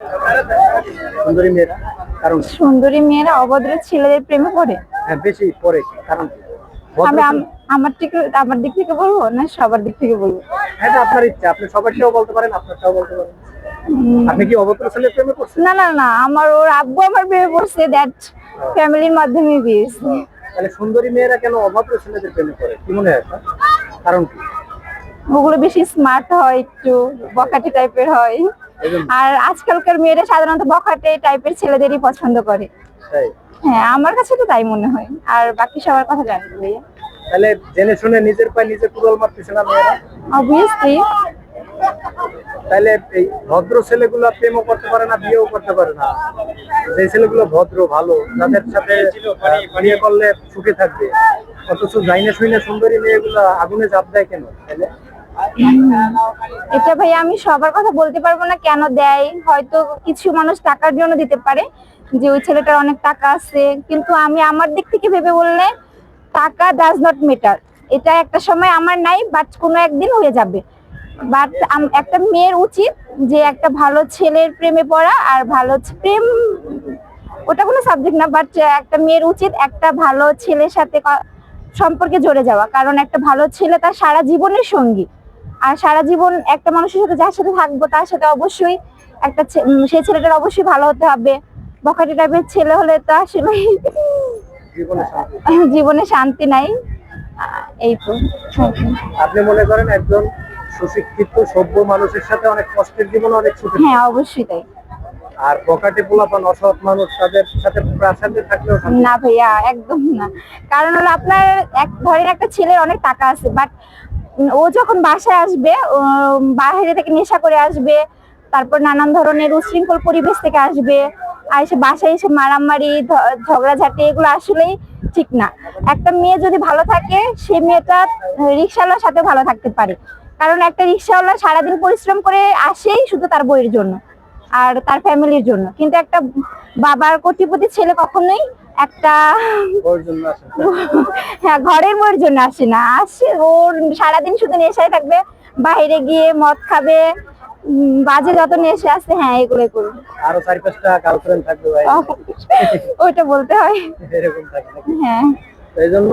সুন্দরী মেয়েরা কারণ সুন্দরী মেয়েরা অভদ্র ছেলেদের প্রেমে পড়ে। হ্যাঁ বেশি পরে কারণ কি? আমি আমার দিক থেকে বলবো না সবার দিক থেকে বলবো? এটা আপনার ইচ্ছা, আপনি সবারটাও বলতে পারেন, আপনারটাও বলতে পারেন। আপনি কি অভদ্র ছেলের প্রেমে পড়ছেন? না না না, আমার ওর আব্বু আমার প্রেমে পড়ছে, দ্যাট ফ্যামিলির মাধ্যমে বিয়েছে। তাহলে সুন্দরী মেয়েরা কেন অভদ্র ছেলেদের প্রেমে পড়ে কি মনে হয় আপনার? কারণ কি? ওগুলো বেশি স্মার্ট হয়, একটু বখাটে টাইপের হয়। আর আজকালকার মেয়েরা সাধারণত বখাটে টাইপের ছেলেদেরই পছন্দ করে। তাই? হ্যাঁ, আমার কাছে তো তাই মনে হয়। আর বাকি সবার কথা জানি না ভাইয়া। তাহলে জেনে শুনে নিজের পায়ে নিজে কুড়াল মারতেছে না মেয়েরা? অবভিয়াসলি। তাহলে এই ভদ্র ছেলেগুলো প্রেমও করতে পারে না, বিয়েও করতে পারে না। যে ছেলেগুলো ভদ্র ভালো, যাদের সাথে বিয়ে করলে সুখে থাকবে, অথচ জাইনে শুইনে সুন্দরী মেয়েগুলো আগুনে ঝাঁপ দেয় কেন? তাহলে এটা ভাই আমি সবার কথা বলতে পারবো না কেন দেয়, হয়তো কিছু মানুষ টাকার জন্য দিতে পারে, যে ওই ছেলেটার অনেক টাকা আছে। কিন্তু আমি আমার দিক থেকে ভেবে বললে টাকা ডাজ নট ম্যাটার। এটা একটা সময় আমার নাই, বাট কোনো একদিন হয়ে যাবে। বাট একটা মেয়ের উচিত যে একটা ভালো ছেলের প্রেমে পড়া, আর ভালো প্রেম ওটা কোনো সাবজেক্ট না, বাট একটা মেয়ের উচিত একটা ভালো ছেলের সাথে সম্পর্কে জড়ে যাওয়া, কারণ একটা ভালো ছেলে তার সারা জীবনের সঙ্গী। আর সারা জীবন একটা মানুষের সাথে যার সাথে থাকবো তার সাথে অবশ্যই একটা সেই ছেলেটার অবশ্যই ভালো হতে হবে। বখাটে টাইপের ছেলে হলে তো আসলে জীবনে শান্তি নাই। এই তো। আপনি মনে করেন একজন সুশিক্ষিত সভ্য মানুষের সাথে অনেক কষ্টের জীবন অনেক সুখে? হ্যাঁ, অবশ্যই তাই। আর বখাটে পোলাপান অসৎ মানুষ তাদের সাথে প্রাসাদে থাকলেও না ভাইয়া, একদম না। কারণ হলো আপনার ধরেন একটা ছেলের অনেক টাকা আছে, বাট ও যখন বাসায় আসবে, বাইরে থেকে নেশা করে আসবে, তারপর নানান ধরনের উশৃঙ্খল পরিবেশ থেকে আসবে, আর এসে বাসায় এসে মারামারি ঝগড়াঝাটি, এগুলো আসলেই ঠিক না। একটা মেয়ে যদি ভালো থাকে, সে মেয়েটা রিক্সাওয়ালার সাথে ভালো থাকতে পারে, কারণ একটা রিক্সাওয়ালা সারাদিন পরিশ্রম করে আসেই শুধু তার বইয়ের জন্য আর তার ফ্যামিলির জন্য। কিন্তু একটা বাবার কোটিপতি ছেলে কখনোই একটা হ্যাঁ ঘরের বউয়ের জন্য আসে না, আসে ওর সারাদিন শুধু নেশায় থাকবে, বাইরে গিয়ে মদ খাবে, বাজে যত নেশা আছে, হ্যাঁ এগুলোই করবে। আরো 4-5টা গার্লফ্রেন্ড থাকবে ভাই, ওইটা বলতে হয়। এরকম থাকে নাকি? হ্যাঁ, এই জন্য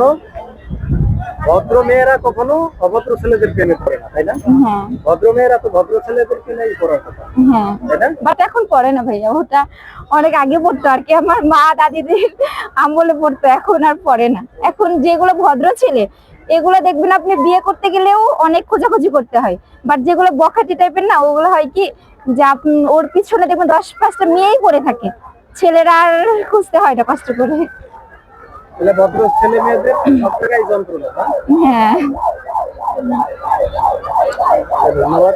ভদ্র মেয়েরা কখনো অভদ্র ছেলেদের প্রেমে পড়ে না, তাই না? হ্যাঁ, ভদ্র মেয়েরা তো ভদ্র ছেলেদের প্রেমেই পড়ার কথা। হ্যাঁ, বাট এখন পড়ে না ভাইয়া, ওটা অনেক আগে পড়তো আর কি, আমার মা দাদিদের আমলে পড়তো, এখন আর পড়ে না। এখন যেগুলো ভদ্র ছেলে এগুলো দেখবেন আপনি বিয়ে করতে গেলেও অনেক খোঁজাখুঁজি করতে হয়, বাট যেগুলো বখাটি টাইপের না, ওগুলো হয় কি যে ওর পিছনে দেখবেন 10-5টা মেয়েই পড়ে থাকে, ছেলেরা আর খুঁজতে হয় না কষ্ট করে। তাহলে ভদ্র ছেলে মেয়েদের সব জায়গায় যন্ত্রণা। হ্যাঁ, ধন্যবাদ।